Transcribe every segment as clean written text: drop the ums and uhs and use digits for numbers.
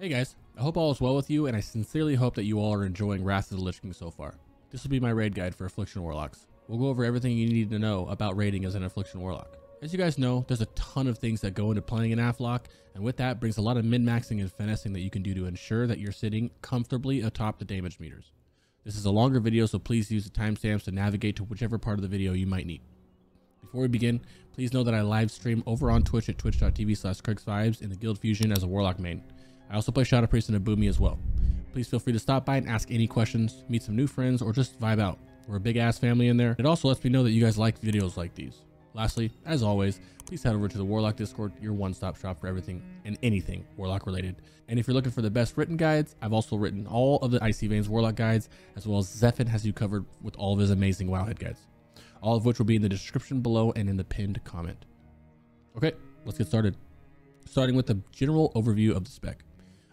Hey guys, I hope all is well with you, and I sincerely hope that you all are enjoying Wrath of the Lich King so far. This will be my raid guide for Affliction Warlocks. We'll go over everything you need to know about raiding as an Affliction Warlock. As you guys know, there's a ton of things that go into playing an Afflock, and with that brings a lot of min-maxing and finessing that you can do to ensure that you're sitting comfortably atop the damage meters. This is a longer video, so please use the timestamps to navigate to whichever part of the video you might need. Before we begin, please know that I live stream over on Twitch at twitch.tv/CrixVibes in the Guild Fusion as a Warlock main. I also play Shoutout Priest and a Boomy as well. Please feel free to stop by and ask any questions, meet some new friends, or just vibe out. We're a big ass family in there. It also lets me know that you guys like videos like these. Lastly, as always, please head over to the Warlock Discord, your one-stop shop for everything and anything Warlock related. And if you're looking for the best written guides, I've also written all of the Icy Veins Warlock guides, as well as Zephan has you covered with all of his amazing WoWhead guides. All of which will be in the description below and in the pinned comment. Okay, let's get started. Starting with the general overview of the spec.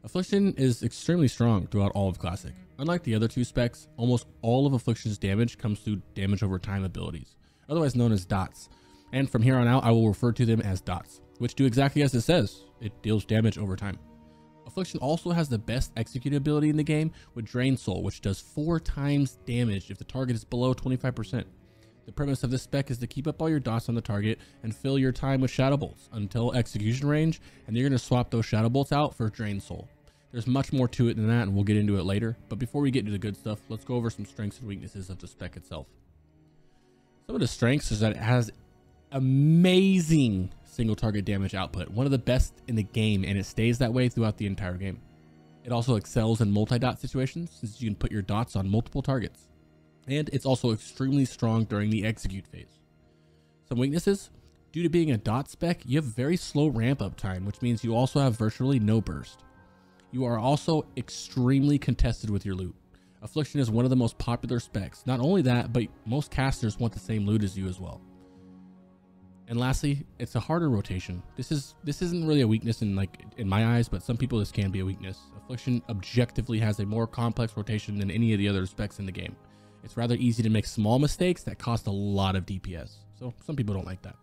Affliction is extremely strong throughout all of Classic. Unlike the other two specs, almost all of Affliction's damage comes through damage over time abilities, otherwise known as dots. And from here on out, I will refer to them as dots, which do exactly as it says. It deals damage over time. Affliction also has the best execute ability in the game with Drain Soul, which does 4 times damage if the target is below 25%. The premise of this spec is to keep up all your dots on the target and fill your time with Shadow Bolts until execution range, and you're going to swap those Shadow Bolts out for Drain Soul. There's much more to it than that, and we'll get into it later, but before we get into the good stuff, let's go over some strengths and weaknesses of the spec itself. Some of the strengths is that it has amazing single target damage output, one of the best in the game, and it stays that way throughout the entire game. It also excels in multi-dot situations, since you can put your dots on multiple targets. And it's also extremely strong during the execute phase. Some weaknesses: due to being a dot spec, you have very slow ramp up time, which means you also have virtually no burst. You are also extremely contested with your loot. Affliction is one of the most popular specs. Not only that, but most casters want the same loot as you as well. And lastly, it's a harder rotation. This isn't really a weakness in my eyes, but some people this can be a weakness. Affliction objectively has a more complex rotation than any of the other specs in the game. It's rather easy to make small mistakes that cost a lot of DPS, so some people don't like that.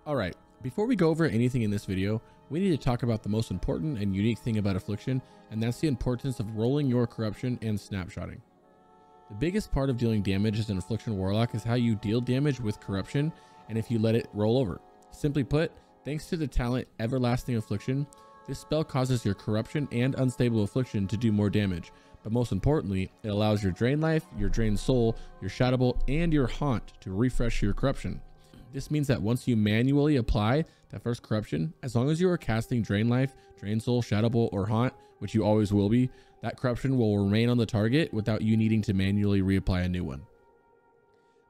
Alright, before we go over anything in this video, we need to talk about the most important and unique thing about Affliction, and that's the importance of rolling your corruption and snapshotting. The biggest part of dealing damage as an Affliction Warlock is how you deal damage with corruption and if you let it roll over. Simply put, thanks to the talent Everlasting Affliction, this spell causes your corruption and unstable affliction to do more damage. But most importantly, it allows your drain life, your drain soul, your shadow bolt, and your haunt to refresh your corruption. This means that once you manually apply that first corruption, as long as you are casting drain life, drain soul, shadow bolt, or haunt, which you always will be, that corruption will remain on the target without you needing to manually reapply a new one.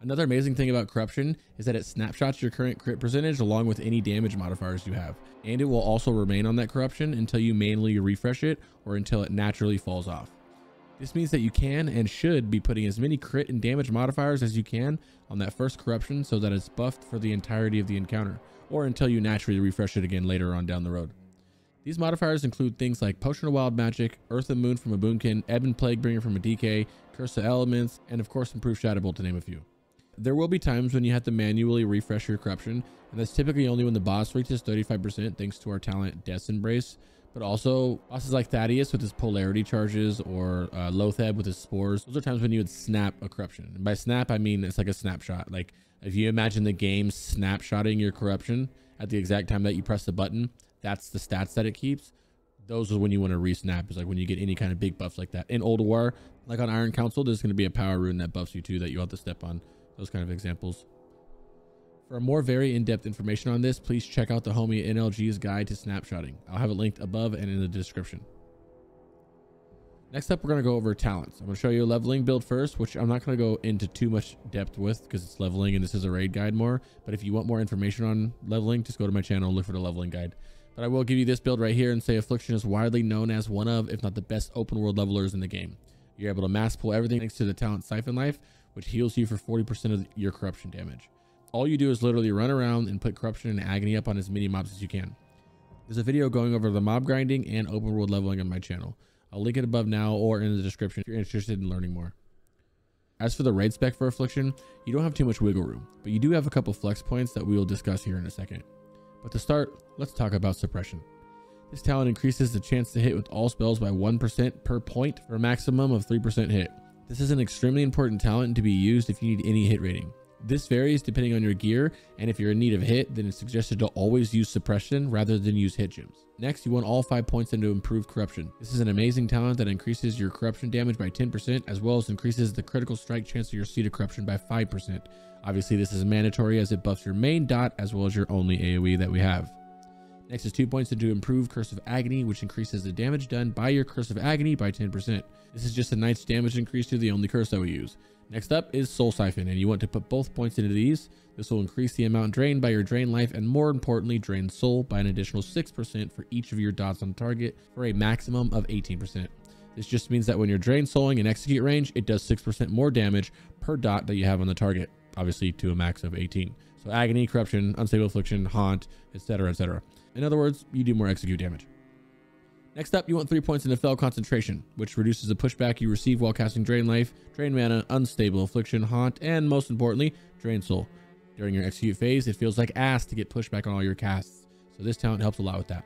Another amazing thing about corruption is that it snapshots your current crit percentage along with any damage modifiers you have, and it will also remain on that corruption until you manually refresh it or until it naturally falls off. This means that you can and should be putting as many crit and damage modifiers as you can on that first corruption so that it's buffed for the entirety of the encounter, or until you naturally refresh it again later on down the road. These modifiers include things like Potion of Wild Magic, Earth and Moon from a Boomkin, Ebb and Plaguebringer from a DK, Curse of Elements, and of course Improved Shadow Bolt, to name a few. There will be times when you have to manually refresh your corruption, and that's typically only when the boss reaches 35% thanks to our talent Death's Embrace. But also bosses like Thaddeus with his polarity charges, or Lotheb with his spores. Those are times when you would snap a corruption. And by snap, I mean it's like a snapshot. Like if you imagine the game snapshotting your corruption at the exact time that you press the button, that's the stats that it keeps. Those are when you want to re-snap. It's like when you get any kind of big buffs like that. In Old War, like on Iron Council, there's going to be a power rune that buffs you too that you have to step on. Those kind of examples. For more very in-depth information on this, please check out the homie NLG's guide to snapshotting. I'll have it linked above and in the description. Next up, we're going to go over talents. I'm going to show you a leveling build first, which I'm not going to go into too much depth with because it's leveling and this is a raid guide more. But if you want more information on leveling, just go to my channel and look for the leveling guide. But I will give you this build right here and say Affliction is widely known as one of, if not the best open world levelers in the game. You're able to mass pull everything thanks to the talent Siphon Life, which heals you for 40% of your corruption damage. All you do is literally run around and put corruption and agony up on as many mobs as you can. There's a video going over the mob grinding and open world leveling on my channel. I'll link it above now or in the description if you're interested in learning more. As for the raid spec for Affliction, you don't have too much wiggle room, but you do have a couple flex points that we will discuss here in a second. But to start, let's talk about suppression. This talent increases the chance to hit with all spells by 1% per point for a maximum of 3% hit. This is an extremely important talent to be used if you need any hit rating. This varies depending on your gear, and if you're in need of hit, then it's suggested to always use suppression rather than use hit gems. Next, you want all 5 points into improved corruption. This is an amazing talent that increases your corruption damage by 10%, as well as increases the critical strike chance of your seed of corruption by 5%. Obviously, this is mandatory as it buffs your main dot as well as your only AoE that we have. Next is 2 points into improved Curse of Agony, which increases the damage done by your Curse of Agony by 10%. This is just a nice damage increase to the only curse that we use. Next up is Soul Siphon, and you want to put both points into these. This will increase the amount drained by your drain life and, more importantly, drain soul by an additional 6% for each of your dots on target for a maximum of 18%. This just means that when you're drain souling in execute range, it does 6% more damage per dot that you have on the target, obviously to a max of 18. So Agony, Corruption, Unstable Affliction, Haunt, etc., etc. In other words, you do more execute damage. Next up, you want 3 points into Fell Concentration, which reduces the pushback you receive while casting Drain Life, Drain Mana, Unstable Affliction, Haunt, and most importantly, Drain Soul. During your execute phase, it feels like ass to get pushback on all your casts, so this talent helps a lot with that.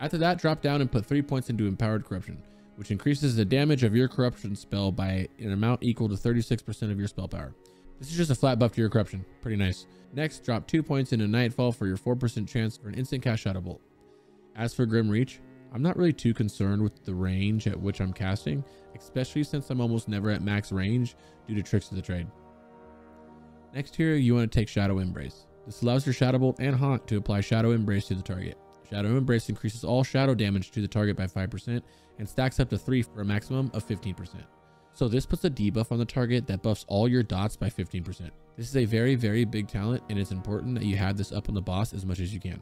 After that, drop down and put 3 points into Empowered Corruption, which increases the damage of your corruption spell by an amount equal to 36% of your spell power. This is just a flat buff to your corruption. Pretty nice. Next, drop 2 points into Nightfall for your 4% chance for an instant cast Shadow Bolt. As for Grim Reach, I'm not really too concerned with the range at which I'm casting, especially since I'm almost never at max range due to tricks of the trade. Next here, you want to take Shadow Embrace. This allows your Shadow Bolt and Haunt to apply Shadow Embrace to the target. Shadow Embrace increases all shadow damage to the target by 5% and stacks up to 3 for a maximum of 15%. So this puts a debuff on the target that buffs all your dots by 15%. This is a very, very big talent, and it's important that you have this up on the boss as much as you can.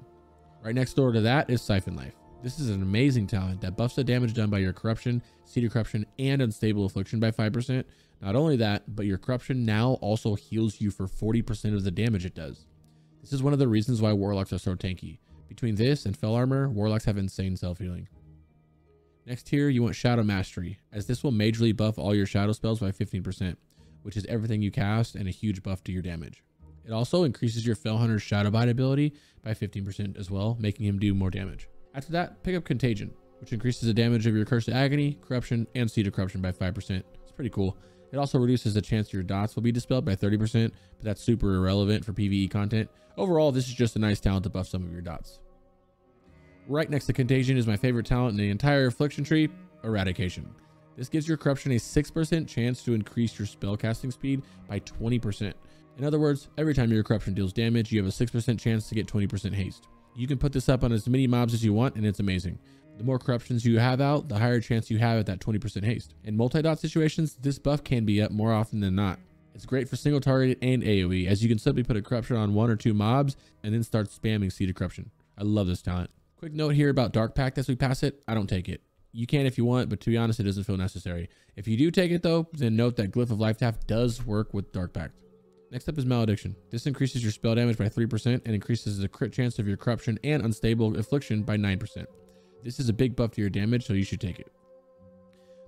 Right next door to that is Siphon Life. This is an amazing talent that buffs the damage done by your Corruption, Seed of Corruption, and Unstable Affliction by 5%. Not only that, but your Corruption now also heals you for 40% of the damage it does. This is one of the reasons why Warlocks are so tanky. Between this and Fell Armor, Warlocks have insane self-healing. Next here, you want Shadow Mastery, as this will majorly buff all your shadow spells by 15%, which is everything you cast and a huge buff to your damage. It also increases your Fell Hunter's Shadow Bite ability by 15% as well, making him do more damage. After that, pick up Contagion, which increases the damage of your Curse of Agony, Corruption, and Seed of Corruption by 5%. It's pretty cool. It also reduces the chance your dots will be dispelled by 30%, but that's super irrelevant for PvE content. Overall, this is just a nice talent to buff some of your dots. Right next to Contagion is my favorite talent in the entire Affliction tree, Eradication. This gives your Corruption a 6% chance to increase your spellcasting speed by 20%. In other words, every time your Corruption deals damage, you have a 6% chance to get 20% haste. You can put this up on as many mobs as you want, and it's amazing. The more Corruptions you have out, the higher chance you have at that 20% haste. In multi-dot situations, this buff can be up more often than not. It's great for single target and AoE, as you can simply put a Corruption on 1 or 2 mobs and then start spamming Seed of Corruption. I love this talent. Quick note here about Dark Pact as we pass it. I don't take it. You can if you want, but to be honest, it doesn't feel necessary. If you do take it though, then note that Glyph of Life Tap does work with Dark Pact. Next up is Malediction. This increases your spell damage by 3% and increases the crit chance of your Corruption and Unstable Affliction by 9%. This is a big buff to your damage, so you should take it.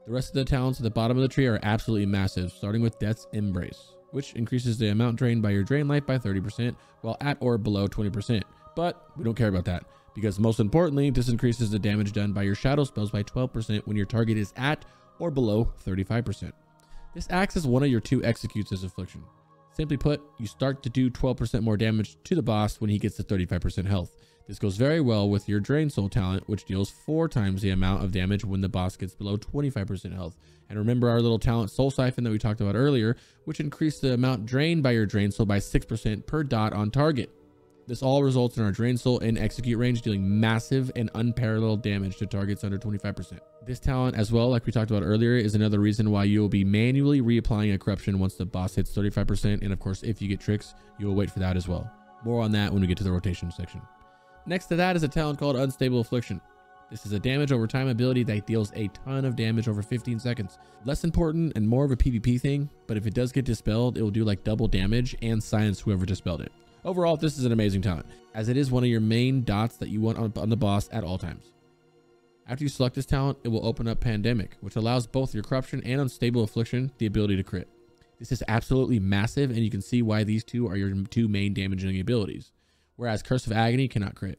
The rest of the talents at the bottom of the tree are absolutely massive, starting with Death's Embrace, which increases the amount drained by your drain life by 30% while at or below 20%. But we don't care about that, because most importantly, this increases the damage done by your shadow spells by 12% when your target is at or below 35%. This acts as one of your 2 executes as Affliction. Simply put, you start to do 12% more damage to the boss when he gets to 35% health. This goes very well with your Drain Soul talent, which deals 4 times the amount of damage when the boss gets below 25% health. And remember our little talent Soul Siphon that we talked about earlier, which increased the amount drained by your Drain Soul by 6% per dot on target. This all results in our Drain Soul in execute range dealing massive and unparalleled damage to targets under 25%. This talent as well, like we talked about earlier, is another reason why you will be manually reapplying a Corruption once the boss hits 35%, and of course if you get tricks, you will wait for that as well. More on that when we get to the rotation section. Next to that is a talent called Unstable Affliction. This is a damage over time ability that deals a ton of damage over 15 seconds. Less important and more of a PvP thing, but if it does get dispelled, it will do like double damage and silence whoever dispelled it. Overall, this is an amazing talent, as it is one of your main dots that you want on the boss at all times. After you select this talent, it will open up Pandemic, which allows both your Corruption and Unstable Affliction the ability to crit. This is absolutely massive, and you can see why these 2 are your 2 main damaging abilities, whereas Curse of Agony cannot crit.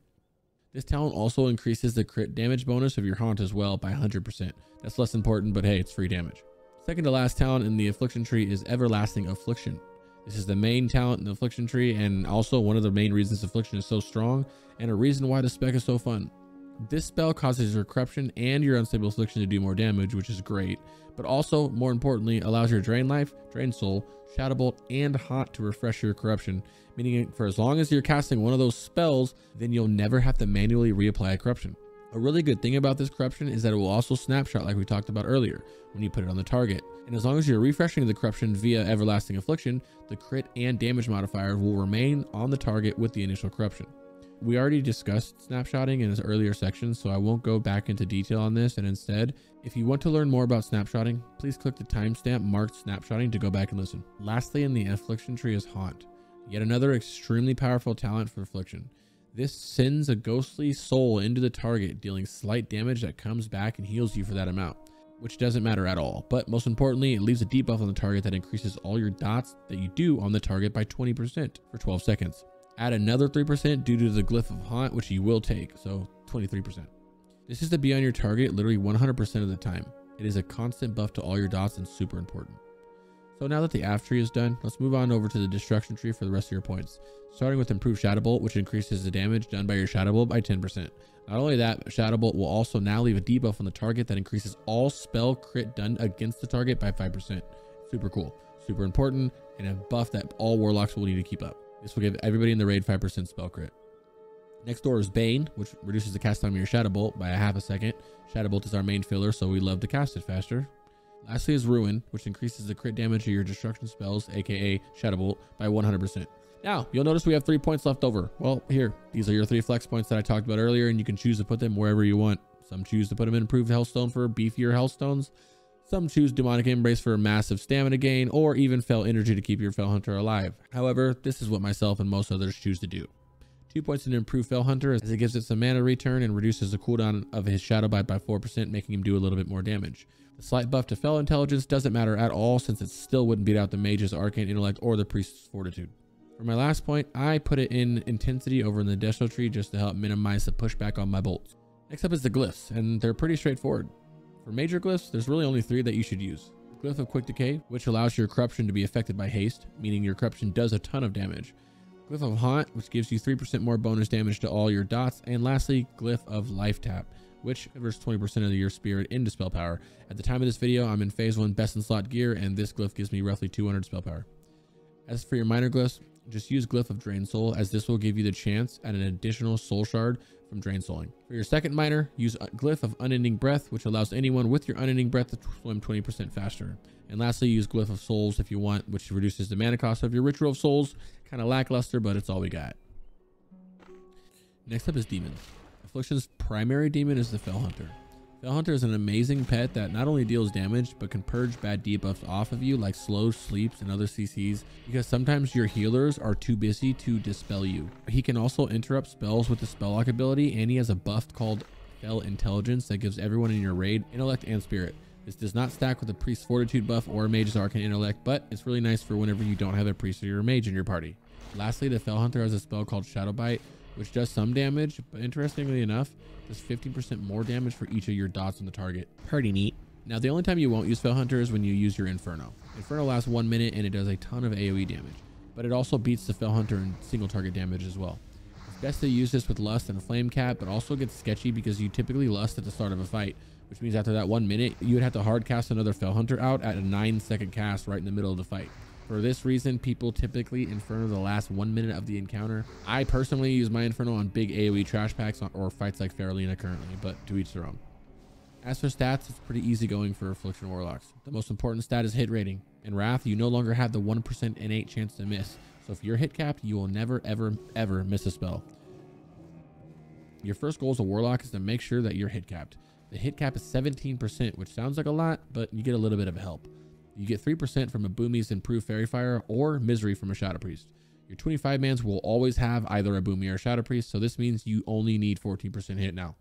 This talent also increases the crit damage bonus of your haunt as well by 100%. That's less important, but hey, it's free damage. Second to last talent in the affliction tree is Everlasting Affliction. This is the main talent in the affliction tree and also one of the main reasons affliction is so strong and a reason why the spec is so fun. This spell causes your corruption and your unstable affliction to do more damage, which is great, but also more importantly allows your drain life, drain soul, shadow bolt, and haunt to refresh your corruption, meaning for as long as you're casting one of those spells, then you'll never have to manually reapply a corruption. A really good thing about this corruption is that it will also snapshot like we talked about earlier when you put it on the target. And as long as you're refreshing the corruption via Everlasting Affliction, the crit and damage modifier will remain on the target with the initial corruption. We already discussed snapshotting in this earlier section, so I won't go back into detail on this, and instead, if you want to learn more about snapshotting, please click the timestamp marked snapshotting to go back and listen. Lastly in the affliction tree is Haunt, yet another extremely powerful talent for affliction. This sends a ghostly soul into the target, dealing slight damage that comes back and heals you for that amount, which doesn't matter at all. But most importantly, it leaves a debuff on the target that increases all your dots that you do on the target by 20% for 12 seconds. Add another 3% due to the Glyph of Haunt, which you will take, so 23%. This is to be on your target literally 100% of the time. It is a constant buff to all your dots and super important. So now that the Aff tree is done, let's move on over to the Destruction tree for the rest of your points. Starting with Improved Shadow Bolt, which increases the damage done by your Shadow Bolt by 10%. Not only that, Shadow Bolt will also now leave a debuff on the target that increases all spell crit done against the target by 5%. Super cool, super important, and a buff that all warlocks will need to keep up. This will give everybody in the raid 5% spell crit. Next door is Bane, which reduces the cast time of your Shadow Bolt by a half a second. Shadow Bolt is our main filler, so we love to cast it faster. Lastly is Ruin, which increases the crit damage of your destruction spells, aka Shadow Bolt, by 100%. Now, you'll notice we have 3 points left over. Well, here, these are your 3 flex points that I talked about earlier, and you can choose to put them wherever you want. Some choose to put them in Improved Hellstone for beefier Hellstones. Some choose Demonic Embrace for a massive stamina gain, or even Fel Energy to keep your Fel Hunter alive. However, this is what myself and most others choose to do. 2 points in Improved Fel Hunter, as it gives it some mana return and reduces the cooldown of his Shadow Bite by 4%, making him do a little bit more damage. The slight buff to Fel Intelligence doesn't matter at all, since it still wouldn't beat out the Mage's Arcane Intellect or the Priest's Fortitude. For my last point, I put it in Intensity over in the Destro tree just to help minimize the pushback on my bolts. Next up is the Glyphs, and they're pretty straightforward. For major glyphs, there's really only 3 that you should use. Glyph of Quick Decay, which allows your corruption to be affected by haste, meaning your corruption does a ton of damage. Glyph of Haunt, which gives you 3% more bonus damage to all your dots. And lastly, Glyph of Life Tap, which converts 20% of your spirit into spell power. At the time of this video, I'm in phase 1 best in slot gear, and this glyph gives me roughly 200 spell power. As for your minor glyphs, just use Glyph of Drain Soul, as this will give you the chance at an additional soul shard from Drain Souling. For your second minor, use Glyph of Unending Breath, which allows anyone with your Unending Breath to swim 20% faster. And lastly, use Glyph of Souls if you want, which reduces the mana cost of your Ritual of Souls. Kind of lackluster, but it's all we got. Next up is Demons. Affliction's primary demon is the Fel Hunter. Fel Hunter is an amazing pet that not only deals damage, but can purge bad debuffs off of you like slow sleeps and other CCs, because sometimes your healers are too busy to dispel you. He can also interrupt spells with the spell lock ability, and he has a buff called Fel Intelligence that gives everyone in your raid intellect and spirit. This does not stack with the Priest's Fortitude buff or Mage's Arcane Intellect, but it's really nice for whenever you don't have a Priest or a Mage in your party. Lastly, the Fel Hunter has a spell called Shadow Bite, which does some damage, but interestingly enough, does 15% more damage for each of your dots on the target. Pretty neat. Now, the only time you won't use Fel Hunter is when you use your Inferno. Inferno lasts 1 minute and it does a ton of AoE damage, but it also beats the Fel Hunter in single target damage as well. It's best to use this with Lust and Flame Cap, but also gets sketchy because you typically Lust at the start of a fight, which means after that 1 minute, you would have to hard cast another Fel Hunter out at a 9-second cast right in the middle of the fight. For this reason, people typically Inferno the last 1 minute of the encounter. I personally use my Inferno on big AoE trash packs or fights like Faralina currently, but to each their own. As for stats, it's pretty easy going for Affliction Warlocks. The most important stat is hit rating. In Wrath, you no longer have the 1% innate chance to miss, so if you're hit capped, you will never ever miss a spell. Your first goal as a Warlock is to make sure that you're hit capped. The hit cap is 17%, which sounds like a lot, but you get a little bit of help. You get 3% from a Boomy's Improved Fairy Fire or Misery from a Shadow Priest. Your 25-mans will always have either a Boomy or a Shadow Priest, so this means you only need 14% hit now.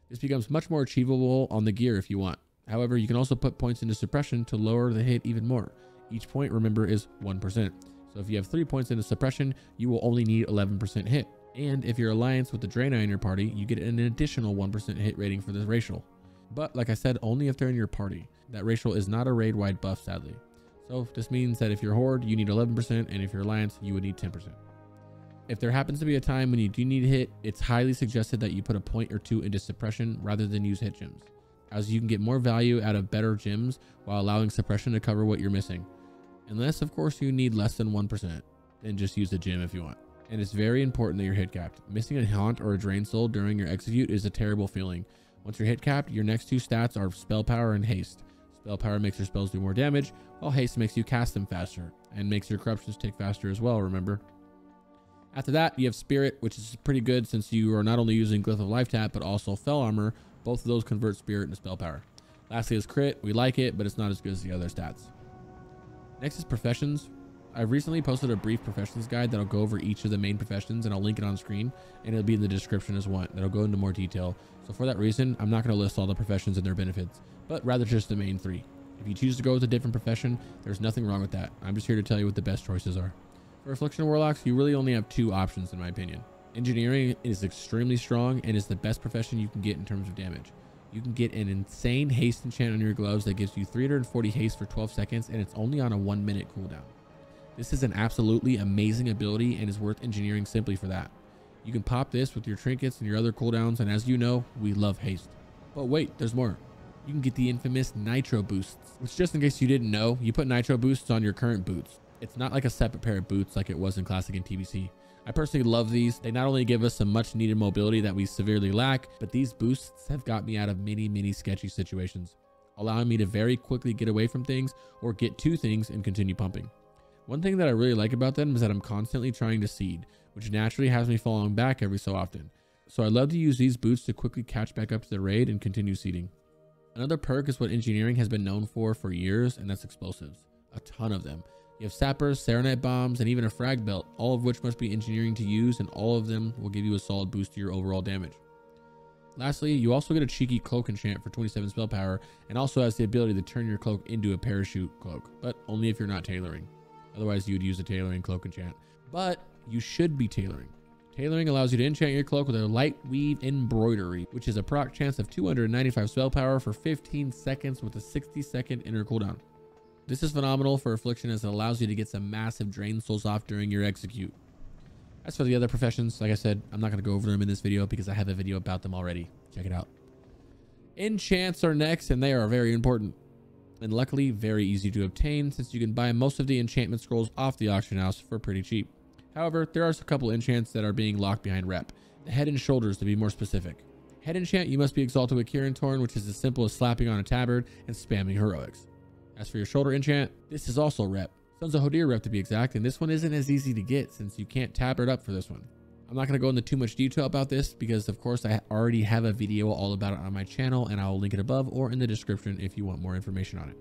This becomes much more achievable on the gear if you want. However, you can also put points into Suppression to lower the hit even more. Each point, remember, is 1%. So if you have 3 points into Suppression, you will only need 11% hit. And if you're alliance with the Draenei in your party, you get an additional 1% hit rating for this racial. But like I said, only if they're in your party. That racial is not a raid-wide buff, sadly. So this means that if you're Horde, you need 11%, and if you're Alliance, you would need 10%. If there happens to be a time when you do need hit, it's highly suggested that you put a point or two into suppression rather than use hit gems, as you can get more value out of better gems while allowing suppression to cover what you're missing. Unless, of course, you need less than 1%, then just use a gem if you want. And it's very important that you're hit capped. Missing a haunt or a drain soul during your execute is a terrible feeling. Once you're hit capped, your next two stats are spell power and haste. Spell power makes your spells do more damage, while haste makes you cast them faster and makes your corruptions tick faster as well, remember. After that, you have Spirit, which is pretty good since you are not only using Glyph of Life Tap, but also Fell Armor. Both of those convert Spirit into spell power. Lastly is Crit. We like it, but it's not as good as the other stats. Next is Professions. I've recently posted a brief professions guide that'll go over each of the main professions, and I'll link it on screen, and it'll be in the description as well. That'll go into more detail. So for that reason, I'm not going to list all the professions and their benefits, but rather just the main three. If you choose to go with a different profession, there's nothing wrong with that. I'm just here to tell you what the best choices are. For Affliction Warlocks, you really only have two options in my opinion. Engineering is extremely strong and is the best profession you can get in terms of damage. You can get an insane haste enchant on your gloves that gives you 340 haste for 12 seconds, and it's only on a 1-minute cooldown. This is an absolutely amazing ability and is worth engineering simply for that. You can pop this with your trinkets and your other cooldowns, and as you know, we love haste. But wait, there's more. You can get the infamous nitro boosts, which, just in case you didn't know, you put nitro boosts on your current boots. It's not like a separate pair of boots like it was in Classic and TBC. I personally love these. They not only give us some much needed mobility that we severely lack, but these boosts have got me out of many sketchy situations, allowing me to very quickly get away from things or get to things and continue pumping. One thing that I really like about them is that I'm constantly trying to seed, which naturally has me falling back every so often. So I love to use these boots to quickly catch back up to the raid and continue seeding. Another perk is what engineering has been known for years, and that's explosives. A ton of them. You have sappers, Serenite bombs, and even a frag belt, all of which must be engineering to use, and all of them will give you a solid boost to your overall damage. Lastly, you also get a cheeky cloak enchant for 27 spell power, and also has the ability to turn your cloak into a parachute cloak, but only if you're not tailoring. Otherwise, you'd use a tailoring cloak enchant, but you should be tailoring. Tailoring allows you to enchant your cloak with a light weave embroidery, which is a proc chance of 295 spell power for 15 seconds with a 60-second inner cooldown. This is phenomenal for Affliction as it allows you to get some massive drain souls off during your execute. As for the other professions, like I said, I'm not going to go over them in this video because I have a video about them already. Check it out. Enchants are next, and they are very important, and luckily very easy to obtain since you can buy most of the enchantment scrolls off the auction house for pretty cheap. However, there are a couple enchants that are being locked behind rep. The Head and Shoulders, to be more specific. Head enchant, you must be exalted with Kieran Torn, which is as simple as slapping on a tabard and spamming heroics. As for your shoulder enchant, this is also rep. Sons of Hodir rep to be exact, and this one isn't as easy to get since you can't tabard up for this one. I'm not going to go into too much detail about this because of course I already have a video all about it on my channel, and I'll link it above or in the description if you want more information on it.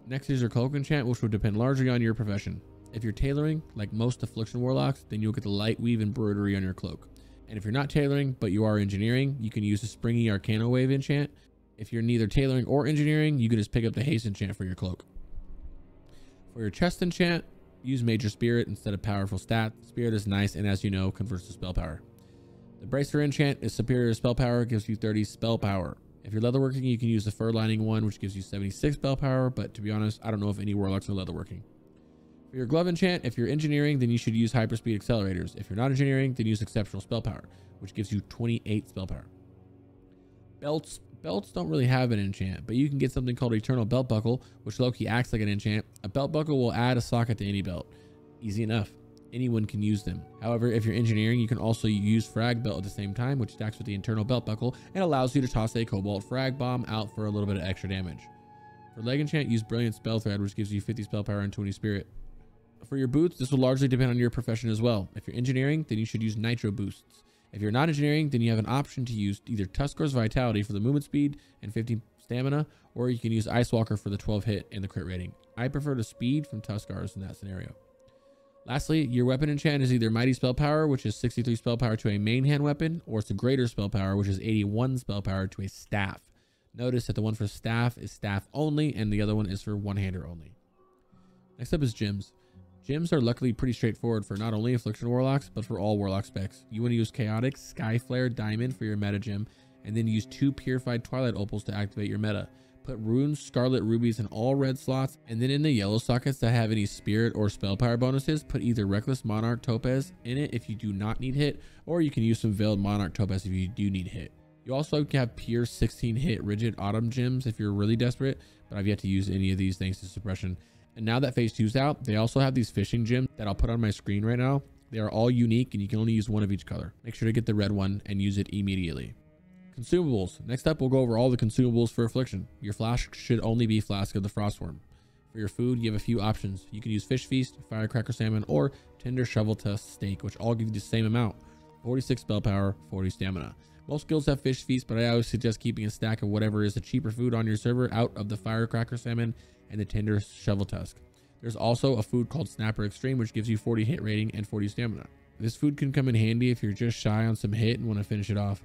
Next is your cloak enchant, which will depend largely on your profession. If you're tailoring, like most Affliction Warlocks, then you'll get the light weave embroidery on your cloak. And if you're not tailoring, but you are engineering, you can use the springy Arcana Wave enchant. If you're neither tailoring or engineering, you can just pick up the haste enchant for your cloak. For your chest enchant, use Major Spirit instead of powerful stat. Spirit is nice, and as you know, converts to spell power. The Bracer enchant is superior spell power, gives you 30 spell power. If you're leatherworking, you can use the fur lining one, which gives you 76 spell power, but to be honest, I don't know if any warlocks are leatherworking. For your glove enchant, if you're engineering, then you should use hyperspeed accelerators. If you're not engineering, then use exceptional spell power, which gives you 28 spell power. Belts don't really have an enchant, but you can get something called Eternal Belt Buckle, which low-key acts like an enchant. A belt buckle will add a socket to any belt. Easy enough. Anyone can use them. However, if you're engineering, you can also use frag belt at the same time, which stacks with the internal belt buckle and allows you to toss a cobalt frag bomb out for a little bit of extra damage. For leg enchant, use brilliant spell thread, which gives you 50 spell power and 20 spirit. For your boots, this will largely depend on your profession as well. If you're engineering, then you should use nitro boosts. If you're not engineering, then you have an option to use either Tuskar's Vitality for the movement speed and 50 stamina, or you can use Ice Walker for the 12 hit and the crit rating. I prefer the speed from Tuskar's in that scenario. Lastly, your weapon enchant is either Mighty Spell Power, which is 63 spell power to a main hand weapon, or it's a Greater Spell Power, which is 81 spell power to a staff. Notice that the one for staff is staff only, and the other one is for one-hander only. Next up is gems. Gems are luckily pretty straightforward for not only Affliction Warlocks, but for all Warlock specs. You want to use Chaotic, Skyflare, Diamond for your meta gem, and then use 2 Purified Twilight Opals to activate your meta. Put Runes, Scarlet Rubies in all red slots, and then in the yellow sockets that have any Spirit or Spell Power bonuses, put either Reckless Monarch Topaz in it if you do not need hit, or you can use some Veiled Monarch Topaz if you do need hit. You also have pure 16 hit Rigid Autumn gems if you're really desperate, but I've yet to use any of these thanks to suppression. And now that phase 2's out, they also have these fishing gems that I'll put on my screen right now. They are all unique and you can only use one of each color. Make sure to get the red one and use it immediately. Consumables. Next up, we'll go over all the consumables for Affliction. Your flask should only be Flask of the Frostworm. For your food, you have a few options. You can use Fish Feast, Firecracker Salmon, or Tender Shovel Tusk Steak, which all give you the same amount. 46 spell power, 40 stamina. Most guilds have Fish Feast, but I always suggest keeping a stack of whatever is the cheaper food on your server out of the Firecracker Salmon and the Tender Shovel Tusk. There's also a food called Snapper Extreme, which gives you 40 hit rating and 40 stamina. This food can come in handy if you're just shy on some hit and want to finish it off.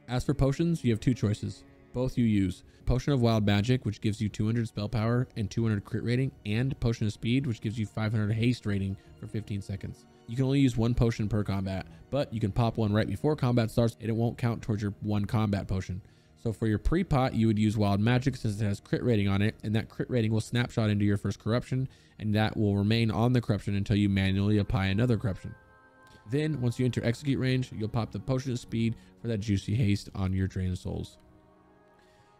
As for potions, you have 2 choices. Both you use. Potion of Wild Magic, which gives you 200 spell power and 200 crit rating, and Potion of Speed, which gives you 500 haste rating for 15 seconds. You can only use 1 potion per combat, but you can pop one right before combat starts and it won't count towards your 1 combat potion. So for your pre-pot, you would use Wild Magic since it has crit rating on it, and that crit rating will snapshot into your first corruption, and that will remain on the corruption until you manually apply another corruption. Then, once you enter execute range, you'll pop the Potion of Speed for that juicy haste on your Drain Souls.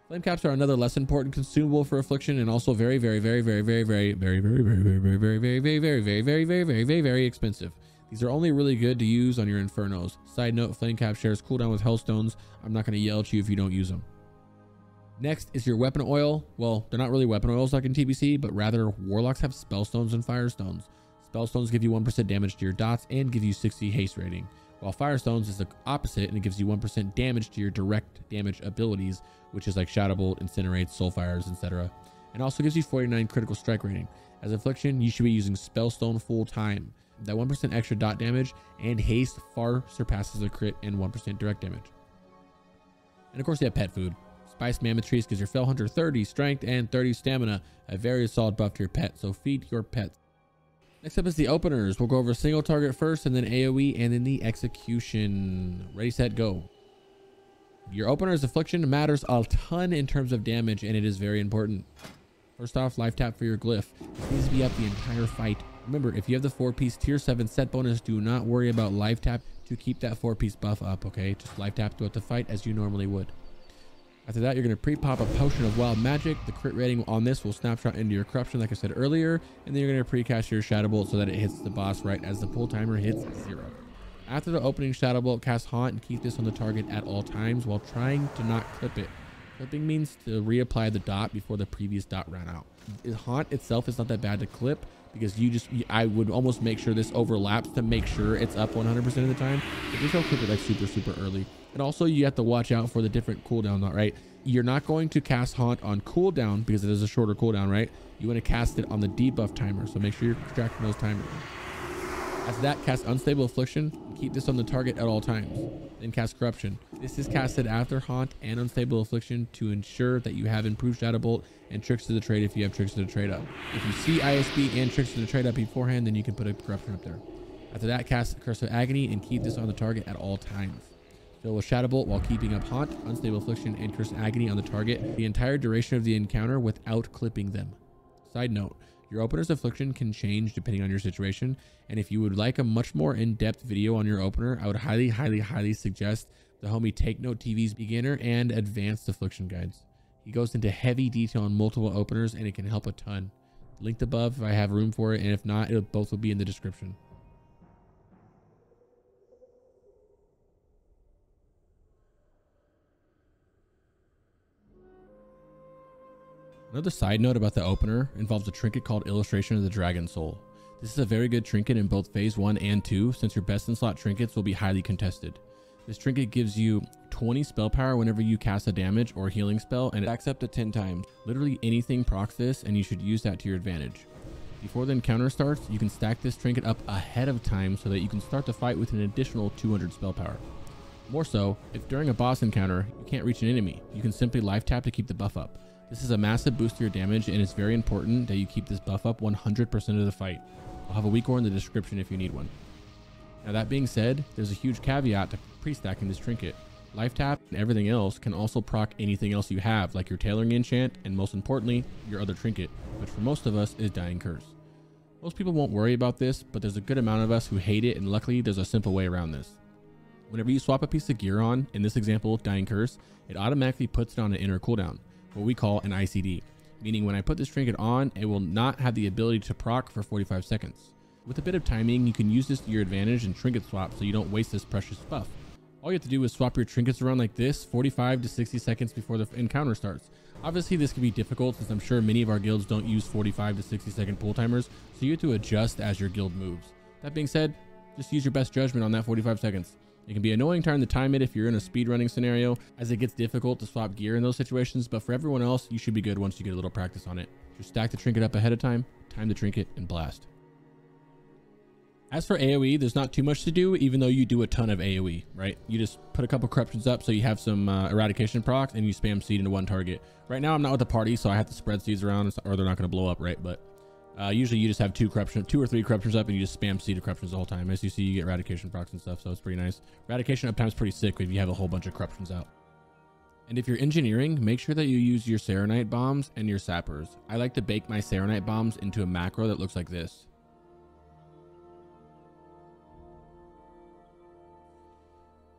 Flame caps are another less important consumable for Affliction, and also very expensive. These are only really good to use on your Infernos. Side note, flame cap shares cooldown with Hellstones. I'm not going to yell at you if you don't use them. Next is your weapon oil. Well, they're not really weapon oils like in TBC, but rather Warlocks have Spellstones and Firestones. Spellstones give you 1% damage to your dots and give you 60 haste rating, while Firestones is the opposite and it gives you 1% damage to your direct damage abilities, which is like Shadow Bolt, Incinerate, Soulfires, etc. And also gives you 49 critical strike rating. As Affliction, you should be using Spellstone full time. That 1% extra dot damage and haste far surpasses the crit and 1% direct damage. And of course you have pet food. Spiced Mammoth Trees gives your Fell Hunter 30 strength and 30 stamina, a very solid buff to your pet, so feed your pets. Next up is the openers. We'll go over single target first and then AoE and then the execution. Ready, set, go. Your opener's Affliction matters a ton in terms of damage and it is very important. First off, life tap for your glyph. This needs to be up the entire fight. Remember, if you have the 4-piece tier 7 set bonus, do not worry about life tap to keep that 4-piece buff up, okay? Just life tap throughout the fight as you normally would. After that, you're going to pre-pop a Potion of Wild Magic. The crit rating on this will snapshot into your corruption, like I said earlier, and then you're going to pre-cast your Shadow Bolt so that it hits the boss right as the pull timer hits 0. After the opening Shadow Bolt, cast Haunt and keep this on the target at all times while trying to not clip it. Clipping means to reapply the dot before the previous dot ran out. Haunt itself is not that bad to clip because I would almost make sure this overlaps to make sure it's up 100% of the time. But just don't clip it like super early. And also you have to watch out for the different cooldown, right? You're not going to cast Haunt on cooldown because it is a shorter cooldown, right? You want to cast it on the debuff timer. So make sure you're tracking those timers. After that, cast Unstable Affliction. Keep this on the target at all times. Then cast Corruption. This is casted after Haunt and Unstable Affliction to ensure that you have improved Shadow Bolt and Tricks to the Trade if you have Tricks to the Trade up. If you see ISB and Tricks to the Trade up beforehand, then you can put a Corruption up there. After that, cast Curse of Agony and keep this on the target at all times. Fill with Shadow Bolt while keeping up Haunt, Unstable Affliction, and Curse of Agony on the target the entire duration of the encounter without clipping them. Side note, your opener's Affliction can change depending on your situation, and if you would like a much more in-depth video on your opener, I would highly suggest the homie Take Note TV's beginner and advanced Affliction guides. He goes into heavy detail on multiple openers and it can help a ton. Linked above if I have room for it, and if not, both will be in the description. Another side note about the opener involves a trinket called Illustration of the Dragon Soul. This is a very good trinket in both phase 1 and 2 since your best in slot trinkets will be highly contested. This trinket gives you 20 spell power whenever you cast a damage or healing spell, and it stacks up to 10 times. Literally anything procs this and you should use that to your advantage. Before the encounter starts, you can stack this trinket up ahead of time so that you can start the fight with an additional 200 spell power. More so, if during a boss encounter you can't reach an enemy, you can simply life tap to keep the buff up. This is a massive boost to your damage, and it's very important that you keep this buff up 100% of the fight. I'll have a weak aura in the description if you need one. Now that being said, there's a huge caveat to pre-stacking this trinket. Life tap and everything else can also proc anything else you have, like your tailoring enchant, and most importantly, your other trinket, which for most of us is Dying Curse. Most people won't worry about this, but there's a good amount of us who hate it, and luckily there's a simple way around this. Whenever you swap a piece of gear on, in this example, Dying Curse, it automatically puts it on an inner cooldown, what we call an ICD, meaning when I put this trinket on, it will not have the ability to proc for 45 seconds. With a bit of timing, you can use this to your advantage and trinket swap so you don't waste this precious buff. All you have to do is swap your trinkets around like this 45 to 60 seconds before the encounter starts. Obviously this can be difficult since I'm sure many of our guilds don't use 45 to 60 second pull timers, so you have to adjust as your guild moves. That being said, just use your best judgment on that 45 seconds. It can be annoying trying to time it if you're in a speedrunning scenario, as it gets difficult to swap gear in those situations, but for everyone else, you should be good once you get a little practice on it. Just stack the trinket up ahead of time the trinket, and blast. As for AoE, there's not too much to do, even though you do a ton of AoE, right? You just put a couple corruptions up so you have some eradication procs, and you spam seed into one target. Right now I'm not with the party, so I have to spread seeds around or they're not going to blow up, right? But usually you just have two or three corruptions up and you just spam seed corruptions the whole time. As you see, you get eradication procs and stuff, so it's pretty nice. Eradication uptime's pretty sick if you have a whole bunch of corruptions out. And if you're engineering, make sure that you use your Serenite bombs and your sappers. I like to bake my Serenite bombs into a macro that looks like this.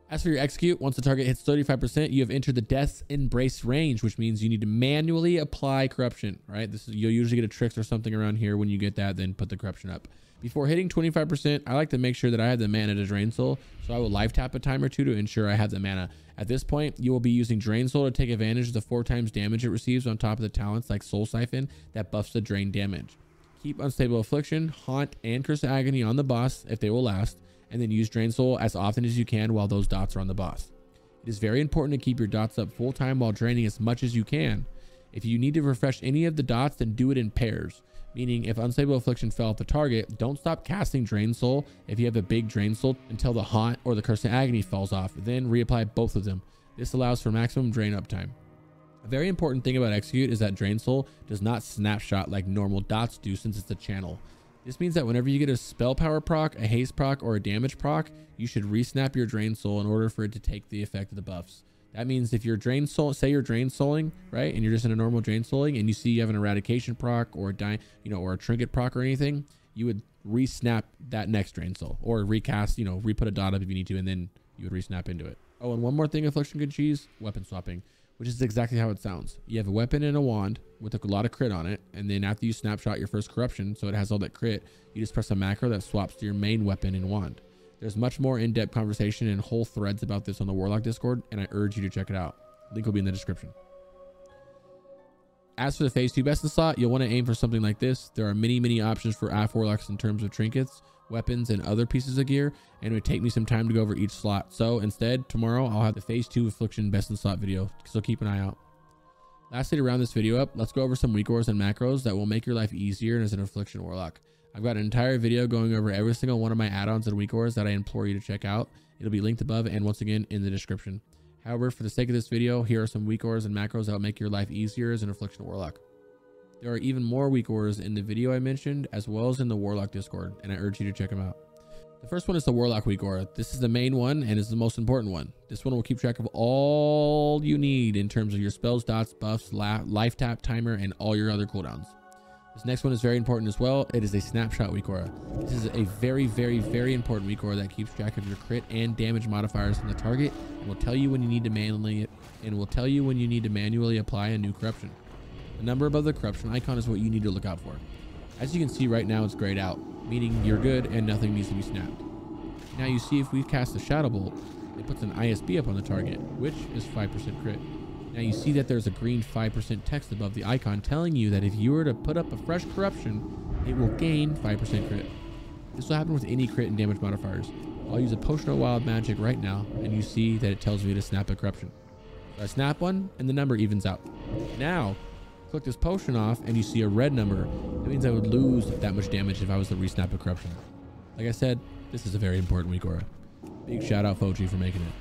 As for your execute, once the target hits 35%, you have entered the Death's Embrace range, which means you need to manually apply corruption, right? You'll usually get a Trix or something around here. When you get that, then put the corruption up. Before hitting 25%, I like to make sure that I have the mana to Drain Soul, so I will life tap a time or two to ensure I have the mana. At this point, you will be using Drain Soul to take advantage of the 4 times damage it receives on top of the talents like Soul Siphon that buffs the drain damage. Keep Unstable Affliction, Haunt, and Curse of Agony on the boss if they will last, and then use Drain Soul as often as you can while those dots are on the boss. It is very important to keep your dots up full time while draining as much as you can. If you need to refresh any of the dots, then do it in pairs. Meaning if Unstable Affliction fell off the target, don't stop casting Drain Soul if you have a big Drain Soul until the Haunt or the Curse of Agony falls off, then reapply both of them. This allows for maximum drain uptime. A very important thing about Execute is that Drain Soul does not snapshot like normal dots do since it's a channel. This means that whenever you get a spell power proc, a haste proc, or a damage proc, you should resnap your Drain Soul in order for it to take the effect of the buffs. That means if you're Drain Soul, say you're Drain Souling, right, and you're just in a normal Drain Souling, and you see you have an eradication proc or or a trinket proc or anything, you would resnap that next Drain Soul, or recast, re-put a dot up if you need to, and then you would resnap into it. Oh, and one more thing, Affliction Good Cheese, weapon swapping, which is exactly how it sounds. You have a weapon and a wand with a lot of crit on it, and then after you snapshot your first corruption, so it has all that crit, you just press a macro that swaps to your main weapon and wand. There's much more in-depth conversation and whole threads about this on the Warlock Discord, and I urge you to check it out. Link will be in the description. As for the phase 2 best in slot, you'll want to aim for something like this. There are many options for Aff Warlocks in terms of trinkets, weapons, and other pieces of gear, and it would take me some time to go over each slot. So instead, tomorrow I'll have the phase 2 Affliction best in slot video, so keep an eye out. Lastly, to round this video up, let's go over some WeakAuras and macros that will make your life easier as an Affliction Warlock. I've got an entire video going over every single one of my add-ons and WeakAuras that I implore you to check out. It'll be linked above and once again in the description. However, for the sake of this video, here are some WeakAuras and macros that will make your life easier as an Affliction Warlock. There are even more WeakAuras in the video I mentioned, as well as in the Warlock Discord, and I urge you to check them out. The first one is the Warlock WeakAura. This is the main one and is the most important one. This one will keep track of all you need in terms of your spells, dots, buffs, life tap, timer, and all your other cooldowns. This next one is very important as well. It is a snapshot WeakAura. This is a very important WeakAura that keeps track of your crit and damage modifiers on the target and will tell you when you need to manually apply a new corruption. The number above the corruption icon is what you need to look out for. As you can see right now, it's grayed out, meaning you're good and nothing needs to be snapped. Now you see if we cast the Shadow Bolt, it puts an ISB up on the target, which is 5% crit. Now you see that there's a green 5% text above the icon telling you that if you were to put up a fresh corruption, it will gain 5% crit. This will happen with any crit and damage modifiers. I'll use a Potion of Wild Magic right now, and you see that it tells me to snap a corruption. So I snap one, and the number evens out. Now, click this potion off, and you see a red number. That means I would lose that much damage if I was to re-snap a corruption. Like I said, this is a very important WeakAura. Big shout out Foji for making it.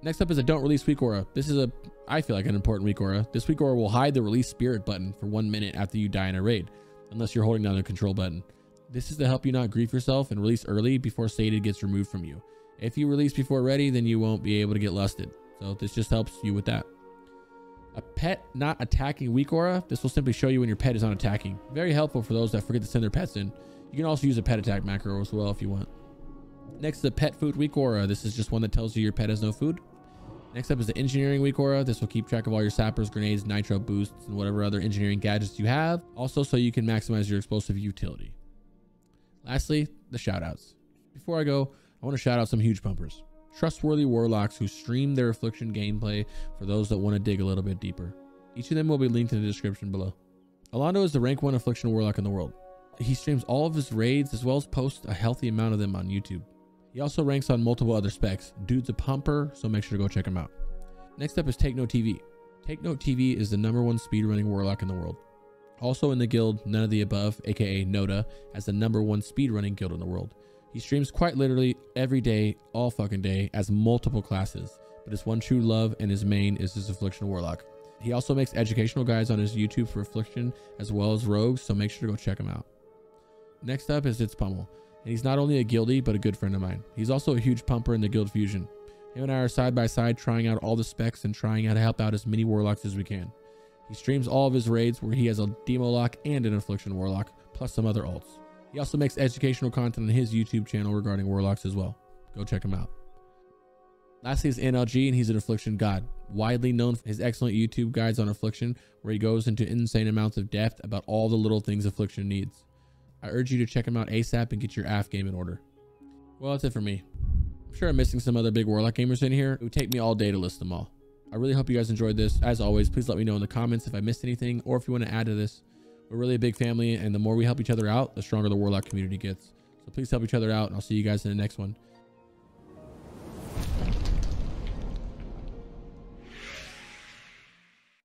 Next up is a don't release weak aura. This is I feel like an important weak aura. This weak aura will hide the release spirit button for 1 minute after you die in a raid, unless you're holding down the control button. This is to help you not grief yourself and release early before sated gets removed from you. If you release before ready, then you won't be able to get lusted. So this just helps you with that. A pet not attacking weak aura. This will simply show you when your pet is not attacking. Very helpful for those that forget to send their pets in. You can also use a pet attack macro as well if you want. Next is a pet food weak aura. This is just one that tells you your pet has no food. Next up is the engineering weak aura. This will keep track of all your sappers, grenades, nitro boosts, and whatever other engineering gadgets you have. Also, so you can maximize your explosive utility. Lastly, the shoutouts. Before I go, I want to shout out some huge pumpers. Trustworthy warlocks who stream their Affliction gameplay for those that want to dig a little bit deeper. Each of them will be linked in the description below. Alondo is the rank 1 Affliction Warlock in the world. He streams all of his raids as well as posts a healthy amount of them on YouTube. He also ranks on multiple other specs. Dude's a pumper, so make sure to go check him out. Next up is Take Note TV. Take Note TV is the #1 speedrunning warlock in the world. Also in the guild, None of the Above, aka Noda, as the #1 speedrunning guild in the world. He streams quite literally every day, all fucking day, as multiple classes, but his one true love and his main is his Affliction Warlock. He also makes educational guides on his YouTube for Affliction as well as rogues, so make sure to go check him out. Next up is It's Pummel. And he's not only a guildie, but a good friend of mine. He's also a huge pumper in the guild fusion. Him and I are side by side trying out all the specs and trying how to help out as many warlocks as we can. He streams all of his raids where he has a demo lock and an Affliction Warlock, plus some other alts. He also makes educational content on his YouTube channel regarding warlocks as well. Go check him out. Lastly is NLG, and he's an Affliction god, widely known for his excellent YouTube guides on Affliction, where he goes into insane amounts of depth about all the little things Affliction needs. I urge you to check him out ASAP and get your AF game in order. Well, that's it for me. I'm sure I'm missing some other big warlock gamers in here. It would take me all day to list them all. I really hope you guys enjoyed this. As always, please let me know in the comments if I missed anything or if you want to add to this. We're really a big family, and the more we help each other out, the stronger the warlock community gets. So please help each other out, and I'll see you guys in the next one.